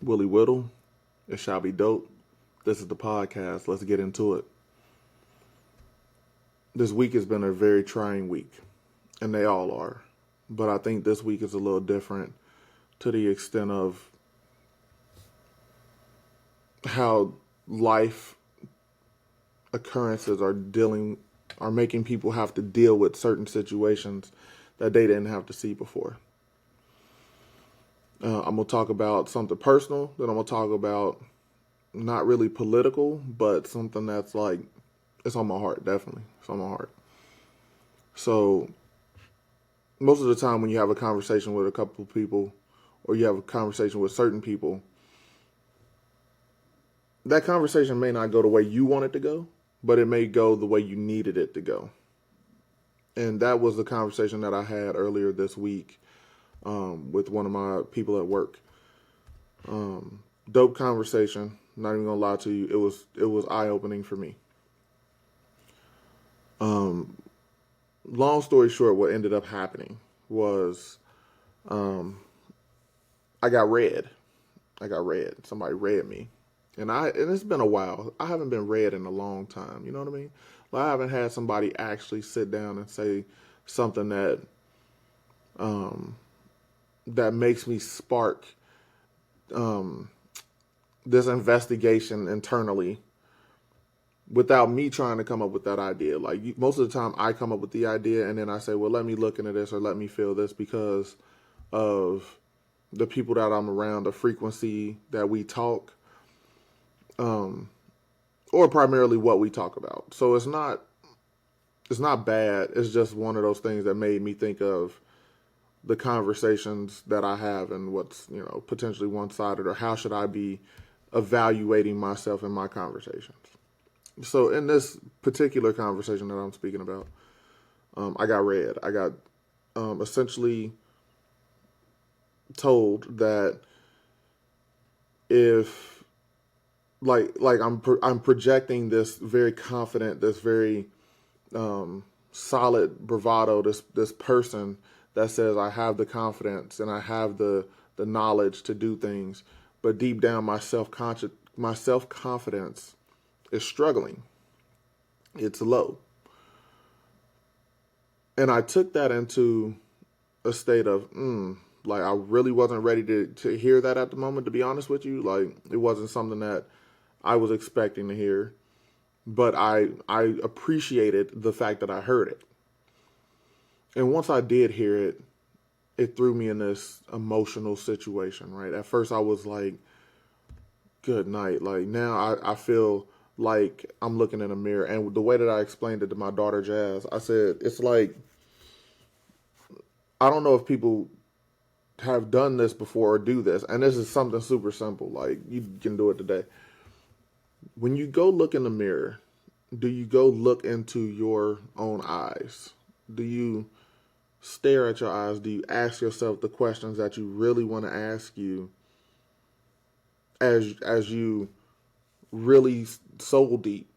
Willie Whittle. It shall be dope. This is the podcast. Let's get into it. This week has been a very trying week, and they all are. But I think this week is a little different to the extent of how life occurrences are making people have to deal with certain situations that they didn't have to see before. I'm going to talk about something personal, then I'm going to talk about not really political, but something that's like, it's on my heart, definitely. It's on my heart. So, most of the time when you have a conversation with a couple of people, or you have a conversation with certain people, that conversation may not go the way you want it to go, but it may go the way you needed it to go. And that was the conversation that I had earlier this week with one of my people at work. Dope conversation. Not even gonna lie to you, it was eye opening for me. Long story short, what ended up happening was I got read. Somebody read me, and it's been a while. I haven't been read in a long time. You know what I mean? Like, I haven't had somebody actually sit down and say something that makes me spark this investigation internally without me trying to come up with that idea. Like, most of the time I come up with the idea and then I say, well, let me look into this or let me feel this because of the people that I'm around, the frequency that we talk, or primarily what we talk about. So it's not bad. It's just one of those things that made me think of the conversations that I have and what's, potentially one-sided, or how should I be evaluating myself in my conversations. So in this particular conversation that I'm speaking about, I got read. I got essentially told that if I'm projecting this very confident, this very solid bravado, this person that says I have the confidence and I have the knowledge to do things, but deep down my self-confidence is struggling. It's low. And I took that into a state of, like, I really wasn't ready to hear that at the moment, to be honest with you. Like, it wasn't something that I was expecting to hear, but I appreciated the fact that I heard it. And once I did hear it, it threw me in this emotional situation, right? At first I was like, good night. Like, now I feel like I'm looking in a mirror. And the way that I explained it to my daughter, Jazz, I said, it's like, I don't know if people have done this before or do this. And this is something super simple. Like, you can do it today. When you go look in the mirror, do you go look into your own eyes? Do you stare at your eyes? Do you ask yourself the questions that you really want to ask you as you really soul deep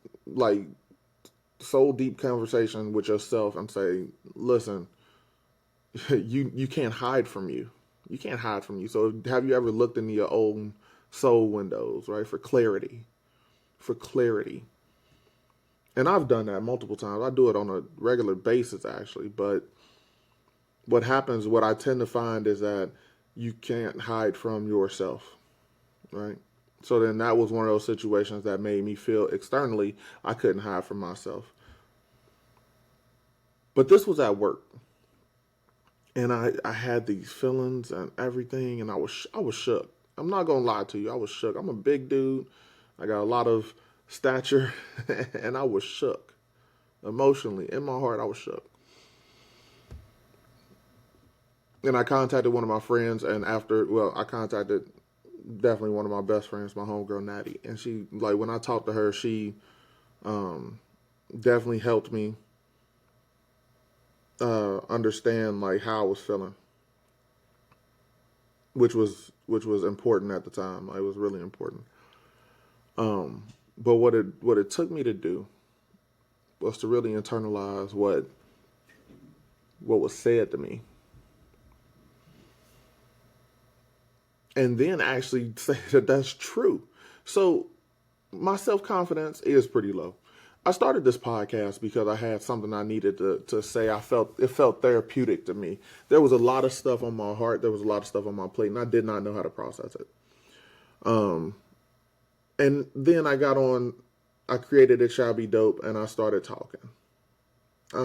conversation with yourself and say, listen, you can't hide from you. You can't hide from you. So have you ever looked into your own soul windows, right? For clarity. And I've done that multiple times. I do it on a regular basis, actually. But what I tend to find is that you can't hide from yourself, right? So then that was one of those situations that made me feel externally I couldn't hide from myself. But this was at work. And I had these feelings and everything, and I was shook. I'm not going to lie to you. I was shook. I'm a big dude. I got a lot of stature, and I was shook. Emotionally, in my heart, I was shook. And I contacted one of my friends, and I contacted definitely one of my best friends, my homegirl Natty. And she, like, when I talked to her, she definitely helped me understand, like, how I was feeling, which was important at the time. Like, it was really important. But what it took me to do was to really internalize what was said to me. and then actually say that that's true. So my self-confidence is pretty low. I started this podcast because I had something I needed to say. It felt therapeutic to me. There was a lot of stuff on my heart. There was a lot of stuff on my plate, and I did not know how to process it. And then I created It Shall Be Dope, and I started talking. I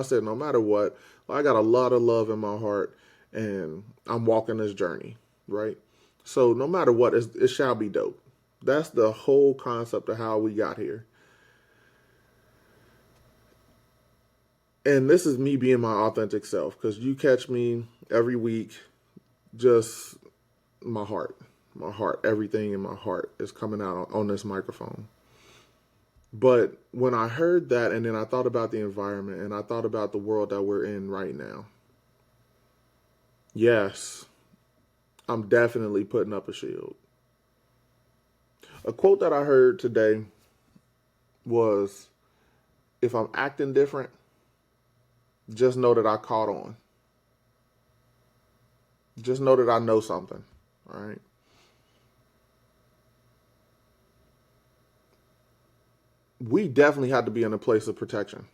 said, no matter what, I got a lot of love in my heart, and I'm walking this journey, right? So no matter what, it shall be dope. That's the whole concept of how we got here. And this is me being my authentic self, because you catch me every week, just my heart, everything in my heart is coming out on this microphone. But when I heard that, and then I thought about the environment, and I thought about the world that we're in right now, yes, I'm definitely putting up a shield. A quote that I heard today was, if I'm acting different, just know that I caught on. Just know that I know something, all right? We definitely have to be in a place of protection.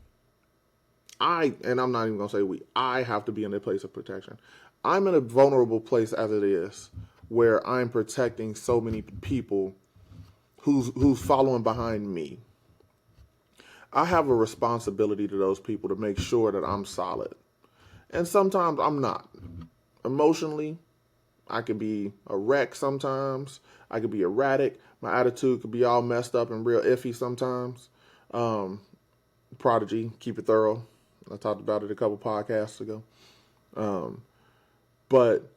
And I'm not even going to say I have to be in a place of protection. I'm in a vulnerable place as it is, where I'm protecting so many people who's following behind me. I have a responsibility to those people to make sure that I'm solid. And sometimes I'm not. Emotionally, I could be a wreck sometimes. I could be erratic. My attitude could be all messed up and real iffy sometimes. Prodigy, keep it thorough. I talked about it a couple podcasts ago. But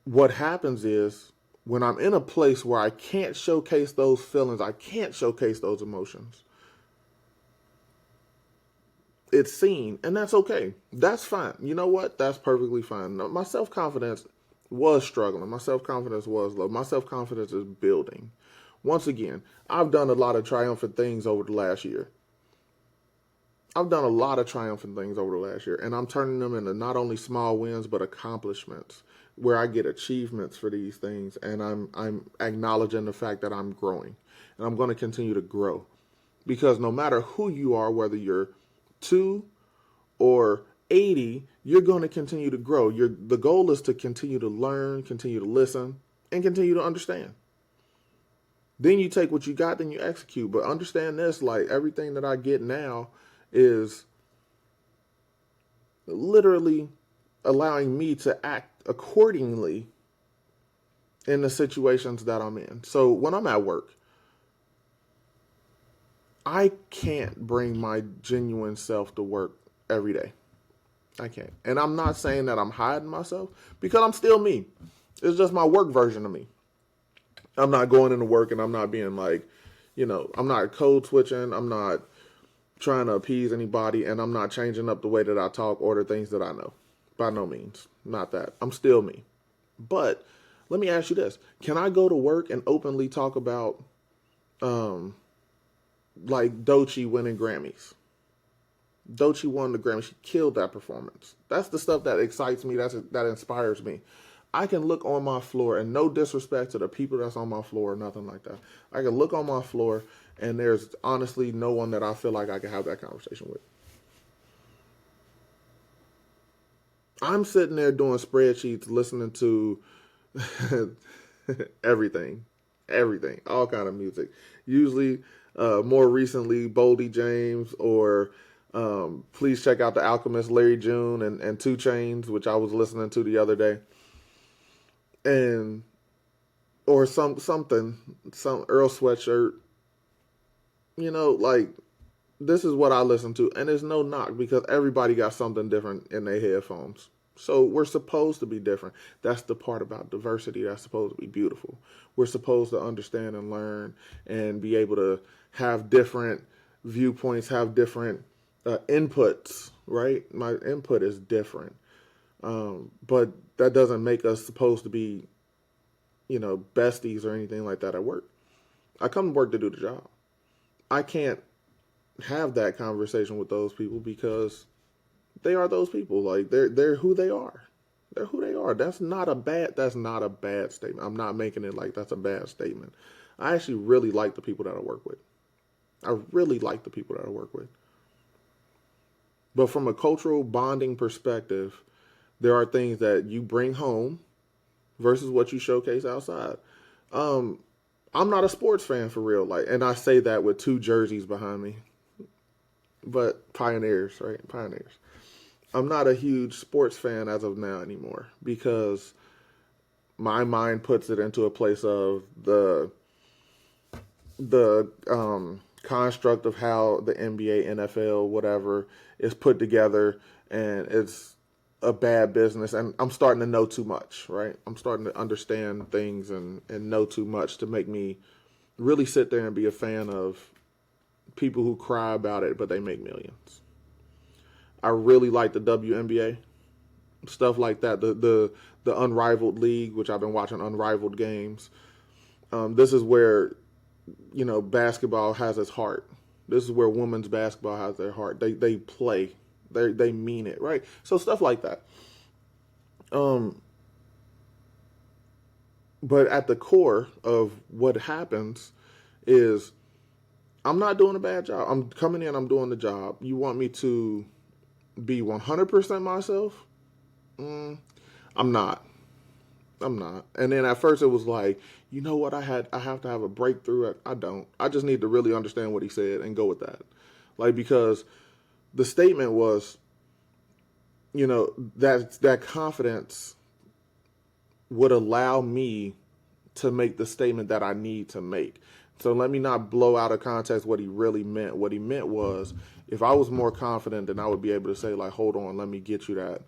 what happens is, when I'm in a place where I can't showcase those feelings, I can't showcase those emotions, it's seen, and that's okay. That's fine. You know what? That's perfectly fine. My self-confidence was struggling. My self-confidence was low. My self-confidence is building. Once again, I've done a lot of triumphant things over the last year. And I'm turning them into not only small wins, but accomplishments, where I get achievements for these things, and I'm acknowledging the fact that I'm growing, and I'm going to continue to grow, because no matter who you are, whether you're 2 or 80, you're going to continue to grow. The goal is to continue to learn, continue to listen, and continue to understand. Then you take what you got, then you execute. But understand this, like, everything that I get now is literally allowing me to act accordingly in the situations that I'm in. So when I'm at work, I can't bring my genuine self to work every day. I can't. And I'm not saying that I'm hiding myself, because I'm still me. It's just my work version of me. I'm not going into work and I'm not being like, I'm not code switching. I'm not trying to appease anybody, and I'm not changing up the way that I talk or the things that I know. By no means. Not that. I'm still me. But let me ask you this. Can I go to work and openly talk about like Doechii winning Grammys? Doechii won the Grammy. She killed that performance. That's the stuff that excites me. That inspires me. I can look on my floor, and no disrespect to the people that's on my floor or nothing like that. I can look on my floor, and there's honestly no one that I feel like I can have that conversation with. I'm sitting there doing spreadsheets, listening to everything, all kind of music. Usually, more recently, Boldy James, or please check out The Alchemist, Larry June, and 2 Chainz, which I was listening to the other day. And or some Earl Sweatshirt, like, this is what I listen to, and there's no knock, because everybody got something different in their headphones. So we're supposed to be different. That's the part about diversity that's supposed to be beautiful. We're supposed to understand and learn and be able to have different viewpoints, have different inputs, right? My input is different. But that doesn't make us supposed to be, besties or anything like that at work. I come to work to do the job. I can't have that conversation with those people, because they are those people. Like, they're who they are. They're who they are. That's not a bad statement. I'm not making it like that's a bad statement. I actually really like the people that I work with. I really like the people that I work with. But from a cultural bonding perspective, there are things that you bring home versus what you showcase outside. Um, I'm not a sports fan for real, like, and I say that with two jerseys behind me. But Pioneers, right? Pioneers. I'm not a huge sports fan as of now anymore because my mind puts it into a place of the construct of how the NBA, NFL, whatever is put together, and it's a bad business. And I'm starting to know too much, right? I'm starting to understand things and know too much to make me really sit there and be a fan of people who cry about it, but they make millions. I really like the WNBA, stuff like that. The Unrivaled League, which I've been watching Unrivaled games. This is where basketball has its heart. This is where women's basketball has their heart. They play, they mean it, right? So stuff like that. Um, but at the core of what happens is I'm not doing a bad job. I'm coming in. I'm doing the job. You want me to be 100% myself? I'm not. I'm not. And then at first it was like, you know what? I have to have a breakthrough. I don't. I just need to really understand what he said and go with that. Like, because the statement was, that confidence would allow me to make the statement that I need to make. So let me not blow out of context what he really meant. What he meant was, if I was more confident, then I would be able to say, like, hold on, let me get you that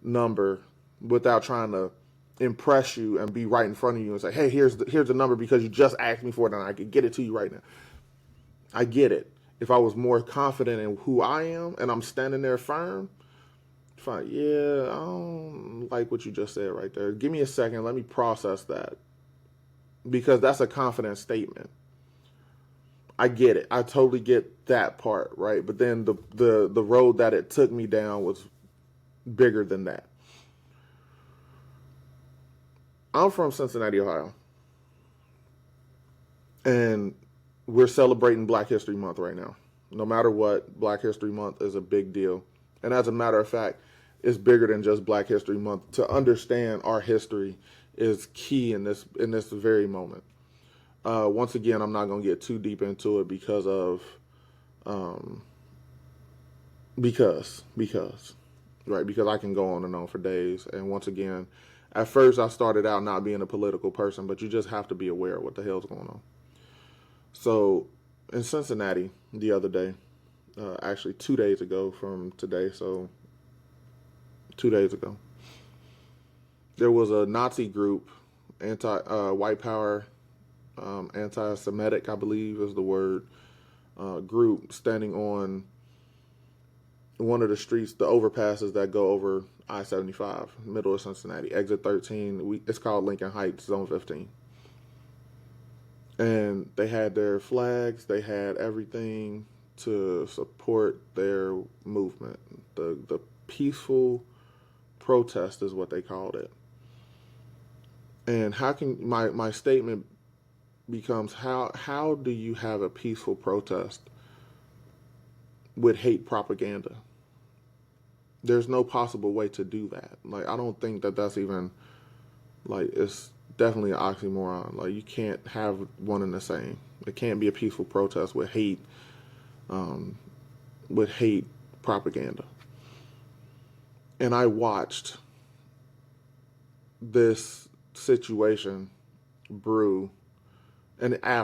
number without trying to impress you and be right in front of you and say, hey, here's the number because you just asked me for it and I can get it to you right now. I get it. If I was more confident in who I am and I'm standing there firm, fine. Yeah, I don't like what you just said right there. Give me a second. Let me process that. Because that's a confident statement. I get it. I totally get that part, right? But then the road that it took me down was bigger than that. I'm from Cincinnati, Ohio. And we're celebrating Black History Month right now. No matter what, Black History Month is a big deal. And as a matter of fact, it's bigger than just Black History Month. To understand our history is key in this very moment. Once again, I'm not going to get too deep into it because of because I can go on and on for days. And once again, at first I started out not being a political person, but you just have to be aware of what the hell's going on. So in Cincinnati the other day, actually 2 days ago from today, so 2 days ago, there was a Nazi group, white power, anti-Semitic, I believe is the word, group standing on one of the streets, the overpasses that go over I-75, middle of Cincinnati, exit 13. It's called Lincoln Heights, zone 15. And they had their flags, they had everything to support their movement. The peaceful protest is what they called it. And how can my statement becomes, how do you have a peaceful protest with hate propaganda? There's no possible way to do that. Like, I don't think that that's even, like, it's definitely an oxymoron. Like, you can't have one and the same. It can't be a peaceful protest with hate propaganda. And I watched this situation brew, and I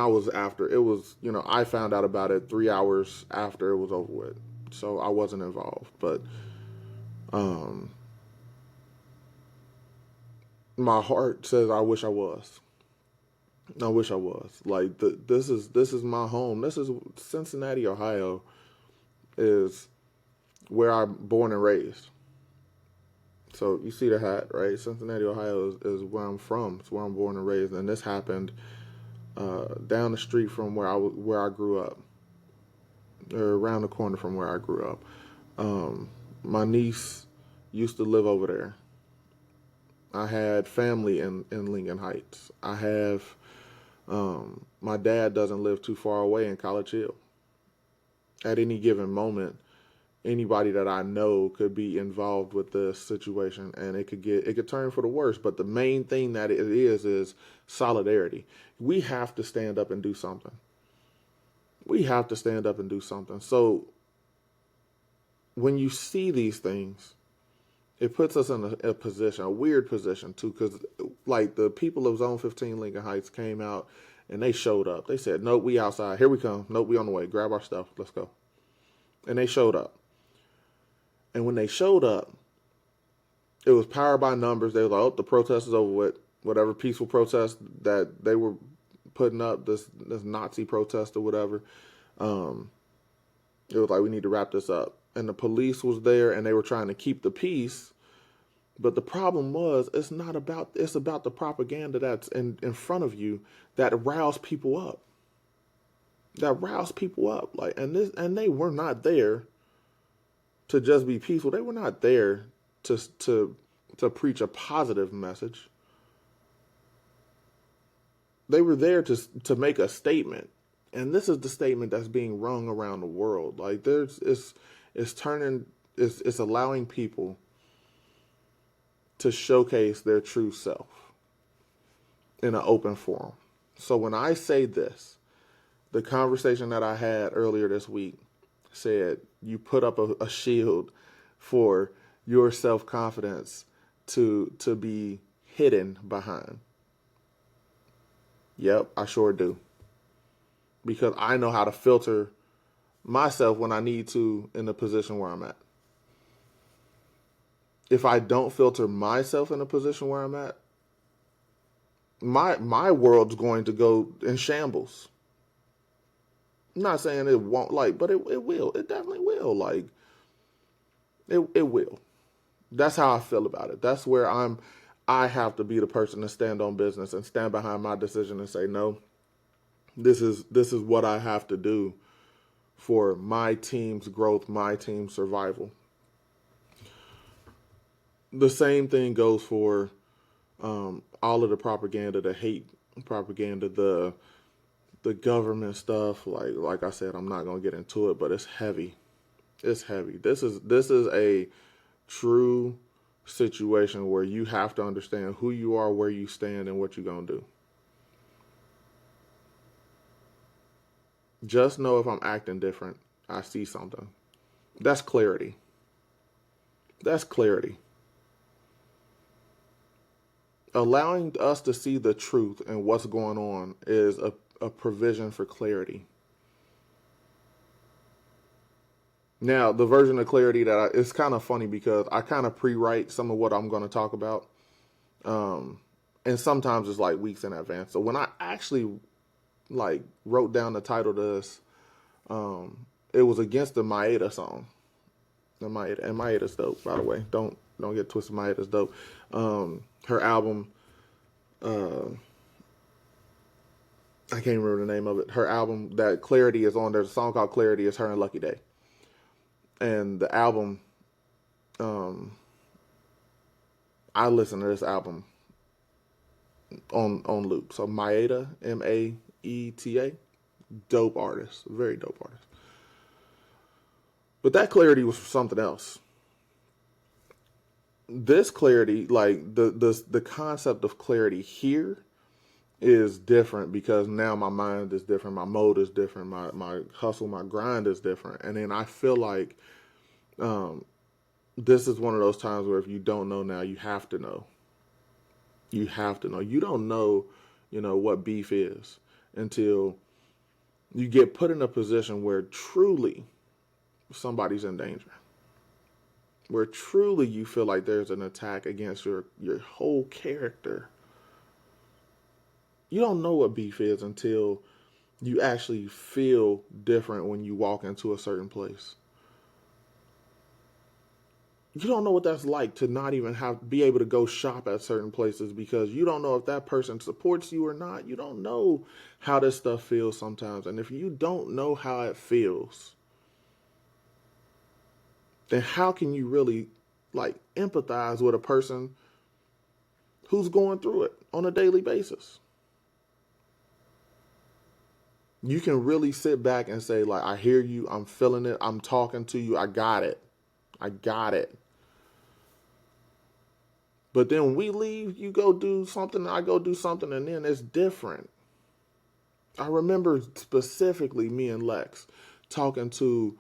was after it was, I found out about it 3 hours after it was over with, so I wasn't involved. But my heart says I wish I was. I wish I was. Like, this is my home. This is Cincinnati, Ohio, is where I'm born and raised. So you see the hat, right? Cincinnati, Ohio is where I'm from. It's where I'm born and raised, and this happened down the street from where I grew up, or around the corner from where I grew up. My niece used to live over there, I had family in Lincoln Heights. I have my dad doesn't live too far away in College Hill. At any given moment, anybody that I know could be involved with this situation, and it could turn for the worse. But the main thing that it is solidarity. We have to stand up and do something. We have to stand up and do something. So when you see these things, it puts us in a position, a weird position too, because like the people of Zone 15 Lincoln Heights came out and they showed up. They said, "Nope, we outside. Here we come. Nope, we on the way. Grab our stuff. Let's go." And they showed up. And when they showed up, it was power by numbers. They were like, "Oh, the protest is over with." Whatever peaceful protest that they were putting up, this Nazi protest or whatever, it was like, we need to wrap this up. And the police was there, and they were trying to keep the peace. But the problem was, it's about the propaganda that's in front of you that rouse people up. That rouse people up. Like, and they were not there to just be peaceful. They were not there to preach a positive message. They were there to make a statement. And this is the statement that's being rung around the world. Like, it's allowing people to showcase their true self in an open forum. So when I say this, the conversation that I had earlier this week said you put up a shield for your self-confidence to be hidden behind. Yep, I sure do. Because I know how to filter myself when I need to in the position where I'm at. If I don't filter myself in the position where I'm at, my world's going to go in shambles. I'm not saying it won't, but it will. It definitely will. It will. That's how I feel about it. That's where I have to be the person to stand on business and stand behind my decision and say, no, this is what I have to do for my team's growth, my team's survival. The same thing goes for all of the propaganda, the hate propaganda, the government stuff. Like I said, I'm not gonna get into it, but it's heavy. It's heavy. This is a true situation where you have to understand who you are, where you stand, and what you're gonna do. Just know if I'm acting different, I see something. That's clarity. That's clarity. Allowing us to see the truth and what's going on is a provision for clarity. Now, the version of clarity it's kind of funny because I kind of pre-write some of what I'm going to talk about. And sometimes it's like weeks in advance. So when I actually wrote down the title to this, it was against the Maeda song. And Maeda's dope, by the way. Don't get twisted. Maeda's dope. Her album, I can't remember the name of it. Her album that Clarity is on. There's a song called Clarity. It's her and Lucky Day. And the album, I listen to this album on loop. So Maeda, Maeta, dope artist, very dope artist. But that clarity was for something else. This clarity, like the concept of clarity here, is different because now my mind is different, my mode is different, my hustle, my grind is different, and then I feel like this is one of those times where if you don't know now, you have to know. You have to know. You don't know, what beef is until you get put in a position where truly somebody's in danger. Where truly you feel like there's an attack against your whole character. You don't know what beef is until you actually feel different when you walk into a certain place. You don't know what that's like to not even be able to go shop at certain places because you don't know if that person supports you or not. You don't know how this stuff feels sometimes. And if you don't know how it feels, then how can you really empathize with a person who's going through it on a daily basis. You can really sit back and say, like, I hear you, I'm feeling it, I'm talking to you, I got it. I got it. But then when we leave, you go do something, I go do something, and then it's different. I remember specifically me and Lex talking to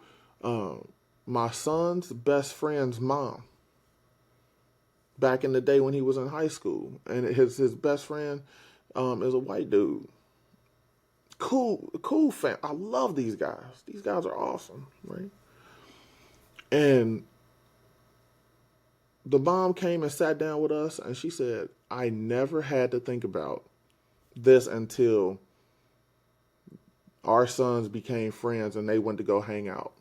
my son's best friend's mom back in the day when he was in high school. And his best friend is a white dude. Cool fan. I love these guys. These guys are awesome, right? And the mom came and sat down with us, and she said, I never had to think about this until our sons became friends and they went to go hang out.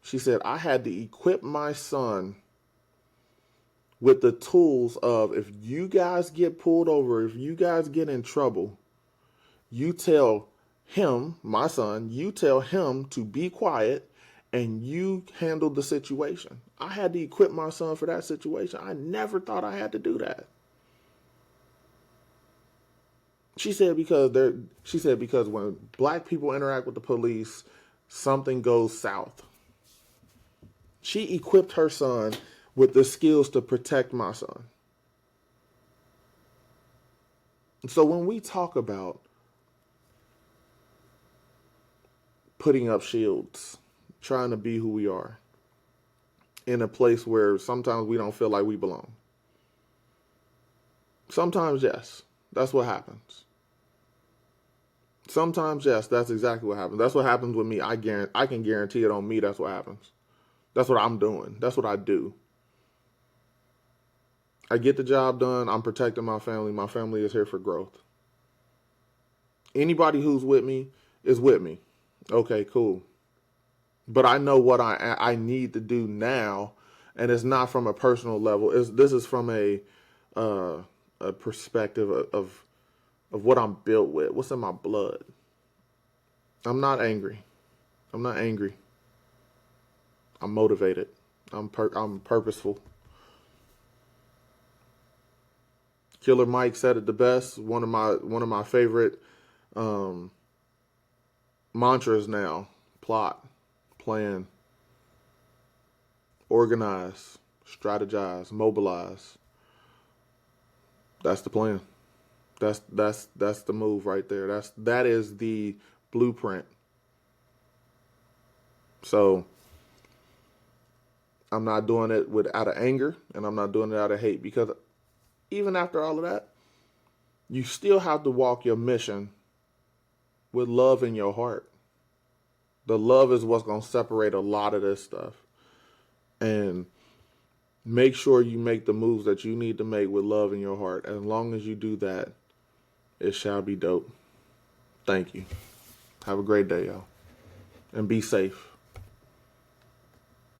She said, I had to equip my son with the tools of, if you guys get pulled over, if you guys get in trouble, you tell him, my son, you tell him to be quiet and you handle the situation. I had to equip my son for that situation. I never thought I had to do that. She said because when black people interact with the police, something goes south. She equipped her son with the skills to protect my son. So when we talk about putting up shields, trying to be who we are, in a place where sometimes we don't feel like we belong. Sometimes, yes, that's what happens. Sometimes, yes, that's exactly what happens. That's what happens with me. I can guarantee it on me. That's what happens. That's what I'm doing. That's what I do. I get the job done. I'm protecting my family. My family is here for growth. Anybody who's with me is with me. Okay, cool. But I know what I need to do now, and it's not from a personal level. This is from a perspective of what I'm built with. What's in my blood? I'm not angry. I'm not angry. I'm motivated. I'm purposeful. Killer Mike said it the best. One of my favorite mantras now: plot, plan, organize, strategize, mobilize. That's the plan. That's the move right there. That is the blueprint. So I'm not doing it out of anger, and I'm not doing it out of hate, because even after all of that, you still have to walk your mission with love in your heart. The love is what's going to separate a lot of this stuff. And make sure you make the moves that you need to make with love in your heart. As long as you do that, it shall be dope. Thank you. Have a great day, y'all. And be safe.